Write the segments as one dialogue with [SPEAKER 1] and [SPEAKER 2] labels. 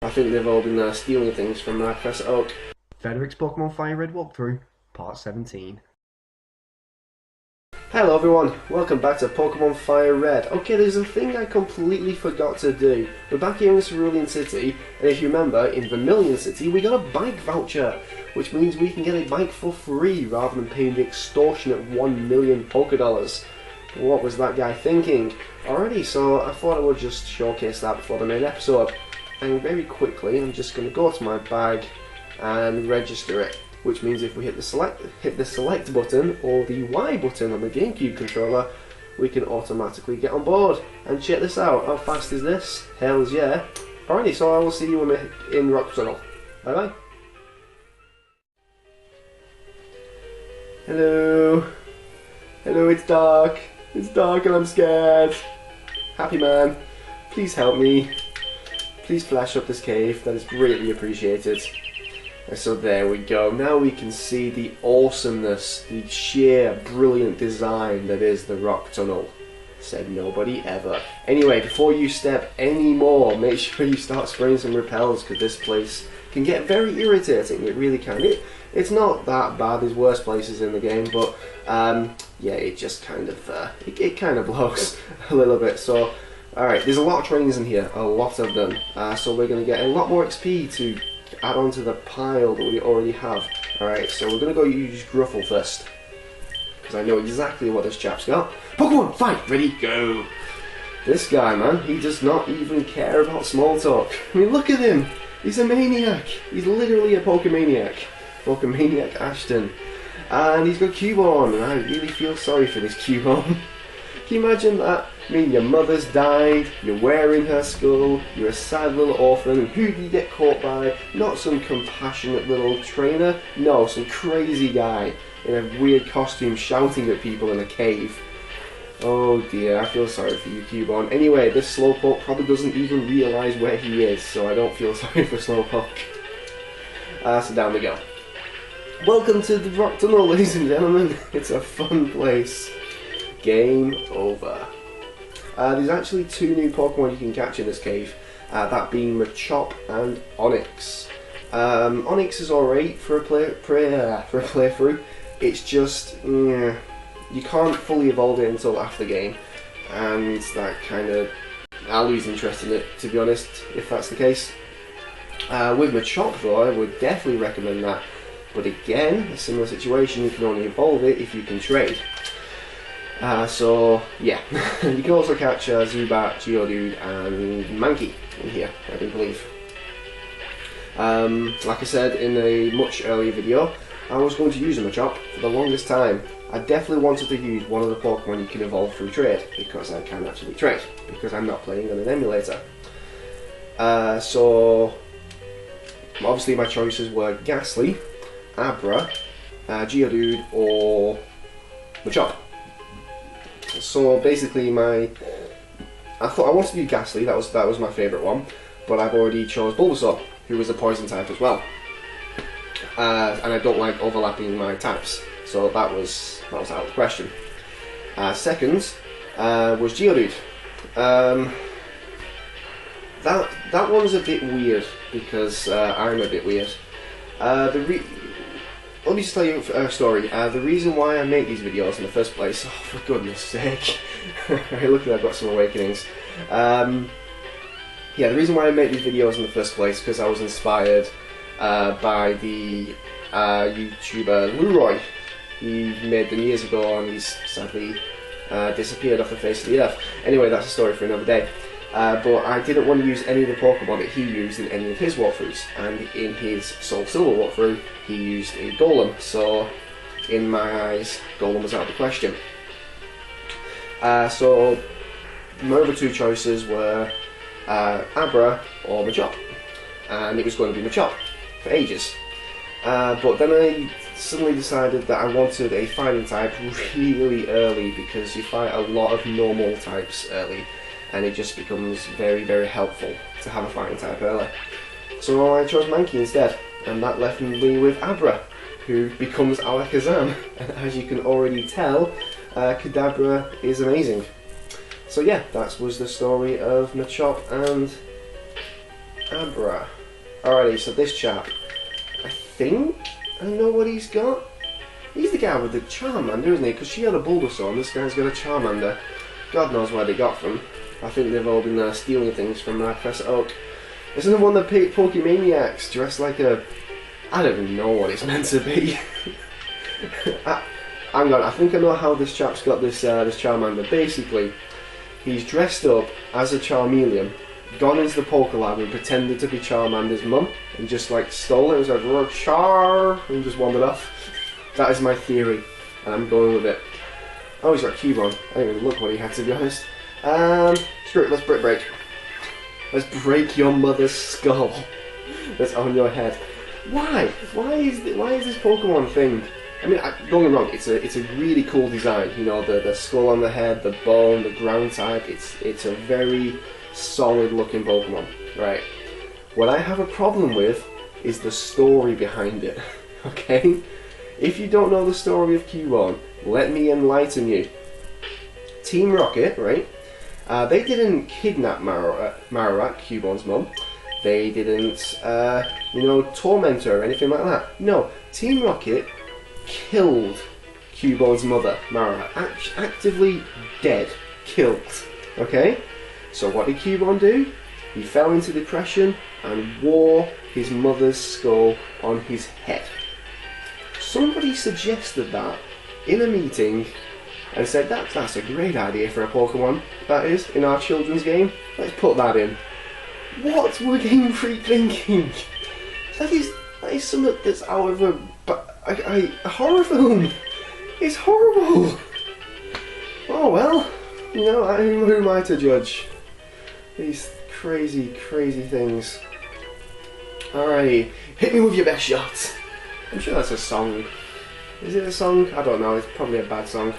[SPEAKER 1] I think they've all been stealing things from Professor Oak. Frederick's Pokemon Fire Red walkthrough, Part 17. Hello everyone, welcome back to Pokemon Fire Red. Okay, there's a thing I completely forgot to do. We're back here in Cerulean City, and if you remember, in Vermilion City we got a bike voucher, which means we can get a bike for free rather than paying the extortionate 1 million Pokédollars. What was that guy thinking? Alrighty, so I thought I would just showcase that before the main episode. And very quickly, I'm just going to go to my bag and register it. Which means if we hit the select button or the Y button on the GameCube controller, we can automatically get on board. And check this out, how fast is this? Hells yeah. Alrighty, so I will see you in Rock Tunnel. Bye bye. Hello. Hello, it's dark. It's dark and I'm scared. Happy man, please help me. Please flash up this cave, that is greatly appreciated. And so there we go, now we can see the awesomeness, the sheer brilliant design that is the Rock Tunnel. Said nobody ever. Anyway, before you step any more, make sure you start spraying some repels, because this place can get very irritating, it really can. It's not that bad, there's worse places in the game, but yeah, it just kind of, it kind of blows a little bit. So, alright, there's a lot of trains in here, a lot of them, so we're going to get a lot more XP to add on to the pile that we already have. Alright, so we're going to go use Gruffle first, because I know exactly what this chap's got. Pokemon, fight, ready, go! This guy, man, he does not even care about small talk. I mean, look at him! He's a maniac! He's literally a Pokemaniac. Pokemaniac Ashton. And he's got Cubone, and I really feel sorry for this Cubone. Can you imagine that? I mean, your mother's died, you're wearing her skull, you're a sad little orphan, and who do you get caught by? Not some compassionate little trainer, no, some crazy guy in a weird costume shouting at people in a cave. Oh dear, I feel sorry for you, Cubone. Anyway, this Slowpoke probably doesn't even realise where he is, so I don't feel sorry for Slowpoke. So down we go. Welcome to the Rock Tunnel, ladies and gentlemen. It's a fun place. Game over. There's actually 2 new Pokemon you can catch in this cave, that being Machop and Onix. Onix is alright for a playthrough. It's just, you can't fully evolve it until after the game, and that kind of, I'll lose interest in it, to be honest, if that's the case. With Machop though, I would definitely recommend that, but again, a similar situation, you can only evolve it if you can trade. So, yeah, you can also catch Zubat, Geodude and Mankey in here, I do believe. Like I said in a much earlier video, I was going to use a Machop for the longest time. I definitely wanted to use one of the Pokemon you can evolve through trade, because I can actually trade, because I'm not playing on an emulator. So, obviously my choices were Ghastly, Abra, Geodude or Machop. So basically I thought I wanted to do Ghastly, that was my favourite one, but I've already chose Bulbasaur, who was a poison type as well. And I don't like overlapping my types, so that was out of the question. Second was Geodude. That one's a bit weird, because I'm a bit weird. Let me just tell you a story. The reason why I make these videos in the first place, oh for goodness sake, luckily I've got some awakenings. Yeah, the reason why I make these videos in the first place because I was inspired by the YouTuber Leroy. He made them years ago and he's sadly disappeared off the face of the earth. Anyway, that's a story for another day. But I didn't want to use any of the Pokemon that he used in any of his walkthroughs, and in his Soul Silver walkthrough he used a Golem, so in my eyes Golem was out of the question. So my other 2 choices were Abra or Machop, and it was going to be Machop for ages. But then I suddenly decided that I wanted a fighting type really early, because you fight a lot of normal types early, and it just becomes very, very helpful to have a fighting type early. So I chose Mankey instead, and that left me with Abra, who becomes Alakazam, and as you can already tell, Kadabra is amazing. So yeah, that was the story of Machop and Abra. Alrighty, so this chap, I think I know what he's got. He's the guy with the Charmander, isn't he? Because she had a Bulbasaur and this guy's got a Charmander. God knows where they got from. I think they've all been stealing things from Professor Oak. There's another one of the Pokemaniacs dressed like a... I don't even know what it's meant to be. Hang on, I think I know how this chap's got this Charmander. Basically, he's dressed up as a Charmeleon, gone into the Poké Lab and pretended to be Charmander's mum, and just like stole it. It was like, Char, and just wandered off. That is my theory, and I'm going with it. Oh, he's got Cubone. I didn't even look what he had, to be honest. Screw it, let's break. Let's break your mother's skull that's on your head. Why? Why is this Pokemon thing? I mean, don't get me wrong, it's a really cool design. You know, the skull on the head, the bone, the ground type. It's a very solid looking Pokemon, right? What I have a problem with is the story behind it. Okay? If you don't know the story of Cubone, let me enlighten you. Team Rocket, right? They didn't kidnap Marowak, Cubone's mum. They didn't, torment her or anything like that. No, Team Rocket killed Cubone's mother, Marowak. Actively dead. Killed. Okay? So what did Cubone do? He fell into depression and wore his mother's skull on his head. Somebody suggested that in a meeting and said that's a great idea for a Pokemon, that is, in our children's game. Let's put that in. What were Game Freak thinking? That is something that's out of a horror film. It's horrible. Oh well, you know, who am I to judge? These crazy, crazy things. Alrighty, hit me with your best shot. I'm sure that's a song. Is it a song? I don't know, it's probably a bad song.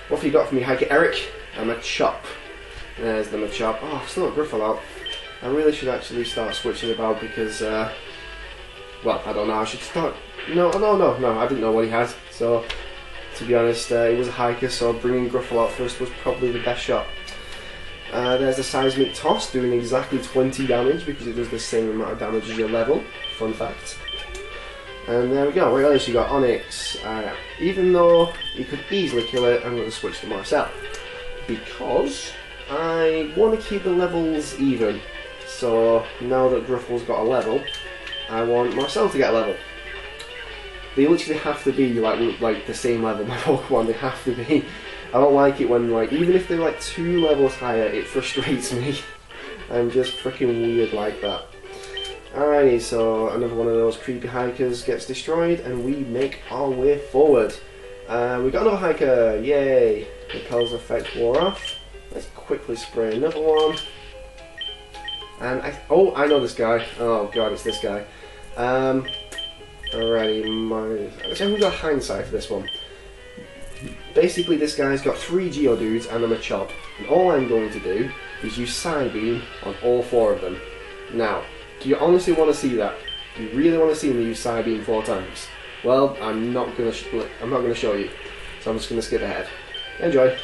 [SPEAKER 1] What have you got for me, Hiker Eric? I'm a chop. There's the Machop. Oh, I've still got Griffle out. I really should actually start switching about because, well, I don't know, I should start... No, I didn't know what he had. So, to be honest, it was a Hiker, so bringing Griffle out first was probably the best shot. There's the Seismic Toss, doing exactly 20 damage because it does the same amount of damage as your level. Fun fact. And there we go, what else you got? Onyx. Even though you could easily kill it, I'm going to switch to Marcel. Because I want to keep the levels even. So now that Griffle's got a level, I want Marcel to get a level. They literally have to be like the same level, my Pokemon, they have to be. I don't like it when, like, even if they're like 2 levels higher, it frustrates me. I'm just freaking weird like that. Alrighty, so another one of those creepy hikers gets destroyed and we make our way forward. We got another hiker, yay! Repel's effect wore off. Let's quickly spray another one. And I know this guy. Oh god, it's this guy. Alrighty, actually we've got hindsight for this one. Basically this guy's got 3 Geodudes and a Machop. And all I'm going to do is use Psybeam on all 4 of them. Now, do you honestly want to see that? Do you really want to see me use Psybeam 4 times? Well, I'm not going to show you. So I'm just going to skip ahead. Enjoy.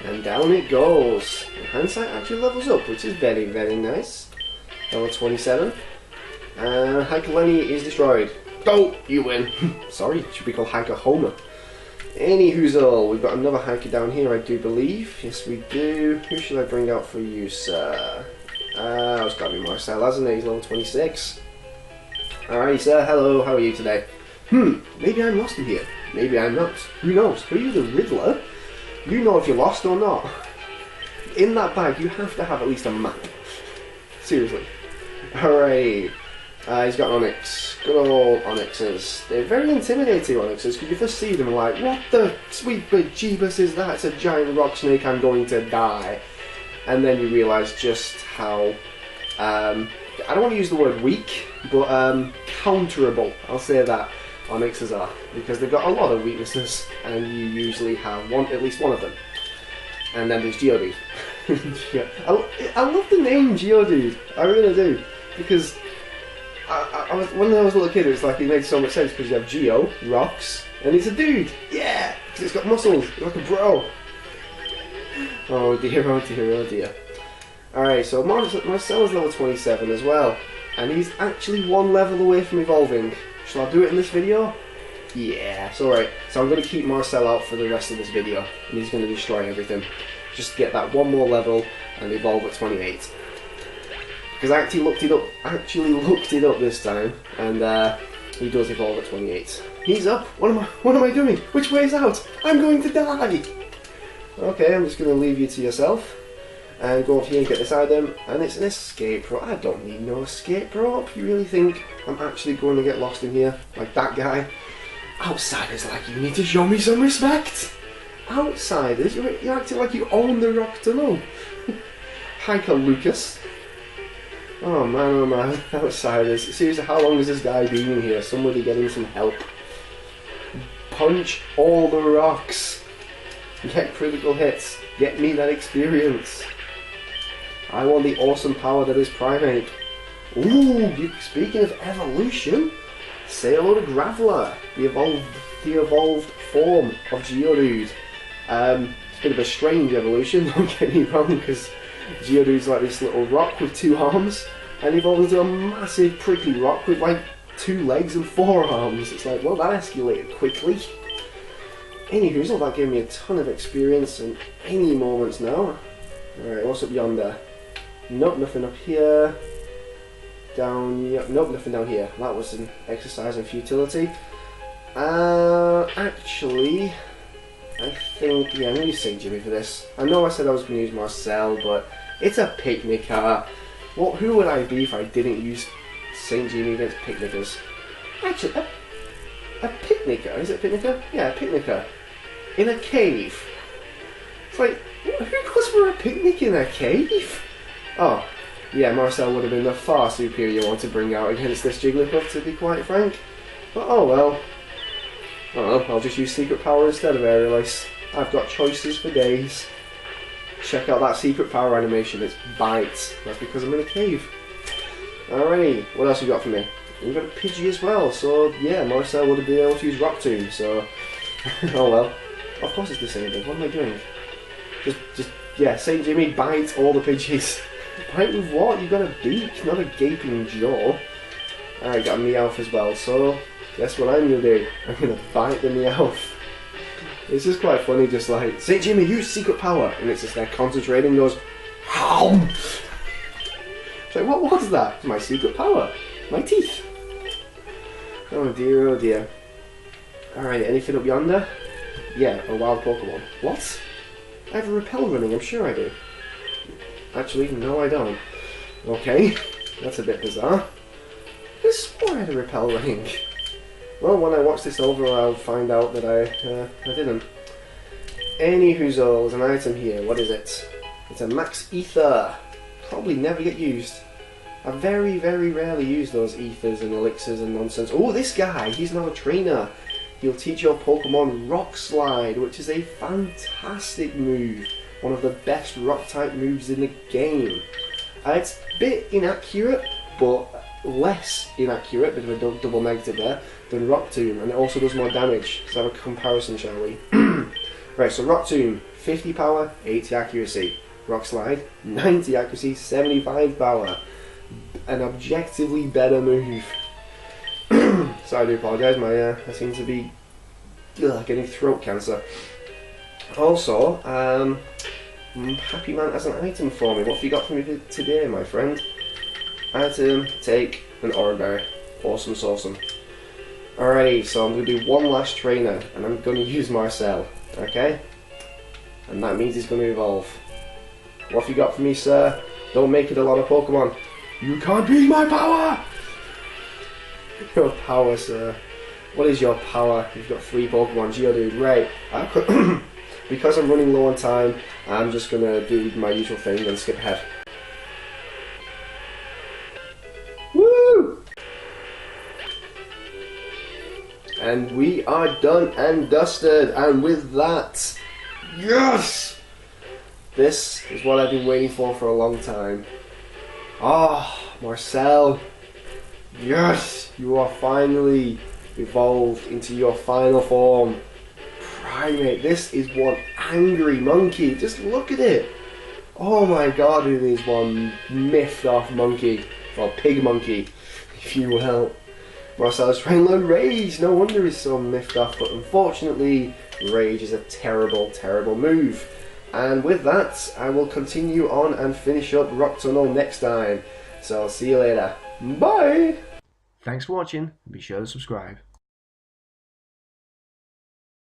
[SPEAKER 1] And down it goes. And hindsight actually levels up, which is very, very nice. Level 27. And Hiker Lenny is destroyed. Go! You win. Sorry, it should be called Hiker Homer. Anyhoozle, we've got another hiker down here, I do believe. Yes, we do. Who should I bring out for you, sir? It's got to be Marcel, hasn't it? He's level 26. Alrighty, sir. Hello. How are you today? Maybe I'm lost in here. Maybe I'm not. Who knows? Are you the Riddler? You know if you're lost or not. In that bag, you have to have at least a map. Seriously. Alright. He's got Onyx. Good old Onyxes. They're very intimidating, Onyxes, because you first see them like, what the sweet bejeebus is that? It's a giant rock snake, I'm going to die. And then you realise just how, I don't want to use the word weak, but counterable, I'll say that, Onyxes are. Because they've got a lot of weaknesses, and you usually have at least one of them. And then there's Geodude. Yeah. I love the name Geodude, I really do. Because when I was a little kid, it was like, it made so much sense because you have Geo, rocks, and it's a dude. Yeah, because it's got muscles. It's like a bro. Oh dear, oh dear, oh dear. Alright, so Marcel's level 27 as well. And he's actually one level away from evolving. Shall I do it in this video? Yeah, it's alright. So I'm going to keep Marcel out for the rest of this video. And he's going to destroy everything. Just to get that one more level and evolve at 28. Because I actually looked it up this time. And he does evolve at 28. He's up. What am I doing? Which way is out? I'm going to die. Okay, I'm just going to leave you to yourself. And go over here and get this item, and it's an escape rope. I don't need no escape rope. You really think I'm actually going to get lost in here? Like that guy? Outsiders like you need to show me some respect. Outsiders? You're acting like you own the rock tunnel. Hiker Lucas. Oh man, outsiders. Seriously, how long has this guy been in here? Somebody get him some help. Punch all the rocks. Get critical hits. Get me that experience. I want the awesome power that is Primate. Ooh, speaking of evolution, say hello to Graveler, the evolved form of Geodude. It's a bit of a strange evolution, don't get me wrong, because Geodude's like this little rock with 2 arms, and evolves into a massive prickly rock with like 2 legs and 4 arms. It's like, well, that escalated quickly. Anywho, that gave me a ton of experience in any moments now. Alright, what's up yonder? Nope, nothing up here. Down here. Nope, nothing down here. That was an exercise in futility. Actually, I think, yeah, I'm going to use St. Jimmy for this. I know I said I was going to use Marcel, but it's a picnicker. Who would I be if I didn't use St. Jimmy against picnickers? Actually, a picnicker? Is it a picnicker? Yeah, a picnicker. In a cave. It's like, who goes for a picnic in a cave? Oh, yeah, Marcel would have been the far superior one to bring out against this Jigglypuff, to be quite frank. But oh well. Oh, I'll just use Secret Power instead of Aerial Ace. I've got choices for days. Check out that Secret Power animation, it's Bite. That's because I'm in a cave. Alrighty, what else you got for me? You've got a Pidgey as well, so yeah, Marcel would have been able to use Rock Tomb, so... oh well. Of course it's disabled, what am I doing? Yeah, St. Jimmy, bite all the Pidgeys. Bite with what? You've got a beak, not a gaping jaw. Alright, got a Meowth as well, so guess what I'm going to do? I'm going to bite the Meowth. It's just quite funny, just like, St. Jimmy, use Secret Power! And it's just there concentrating and goes, HOW! It's like, what was that? It's my Secret Power. My teeth. Oh dear, oh dear. Alright, anything up yonder? Yeah, a wild Pokemon. What? I have a Repel running, I'm sure I do. Actually, no I don't. Okay, that's a bit bizarre. I swore I had a Repel running. Well, when I watch this over, I'll find out that I didn't. Anywhoozle, there's an item here. What is it? It's a Max Ether. Probably never get used. I very, very rarely use those ethers and elixirs and nonsense. Oh, this guy, he's now a trainer. He'll teach your Pokemon Rock Slide, which is a fantastic move. One of the best Rock-type moves in the game. It's a bit inaccurate, but less inaccurate, bit of a double negative there, than Rock Tomb, and it also does more damage. Let's have a comparison, shall we? Right, so Rock Tomb, 50 power, 80 accuracy. Rock Slide, 90 accuracy, 75 power. An objectively better move. So I do apologise, I seem to be getting throat cancer. Also, Happy Man has an item for me. What have you got for me today, my friend? Item, take an Oranberry. Awesome, awesome. Alrighty, so I'm going to do one last trainer, and I'm going to use Marcel, okay? And that means he's going to evolve. What have you got for me, sir? Don't make it a lot of Pokemon. You can't beat my power! Your power, sir. What is your power? You've got 3 Pokemon, Geodude. Right. Because I'm running low on time, I'm just going to do my usual thing and skip ahead. Woo! And we are done and dusted. And with that, yes! This is what I've been waiting for a long time. Ah, Marcel. Yes! You are finally evolved into your final form. primate. This is one angry monkey. Just look at it. Oh my god, it is one miffed off monkey. Or pig monkey, if you will. Marcel's trying to learn Rage. No wonder he's so miffed off. But unfortunately, Rage is a terrible, terrible move. And with that, I will continue on and finish up Rock Tunnel next time. So I'll see you later. Bye! Thanks for watching, and be sure to subscribe.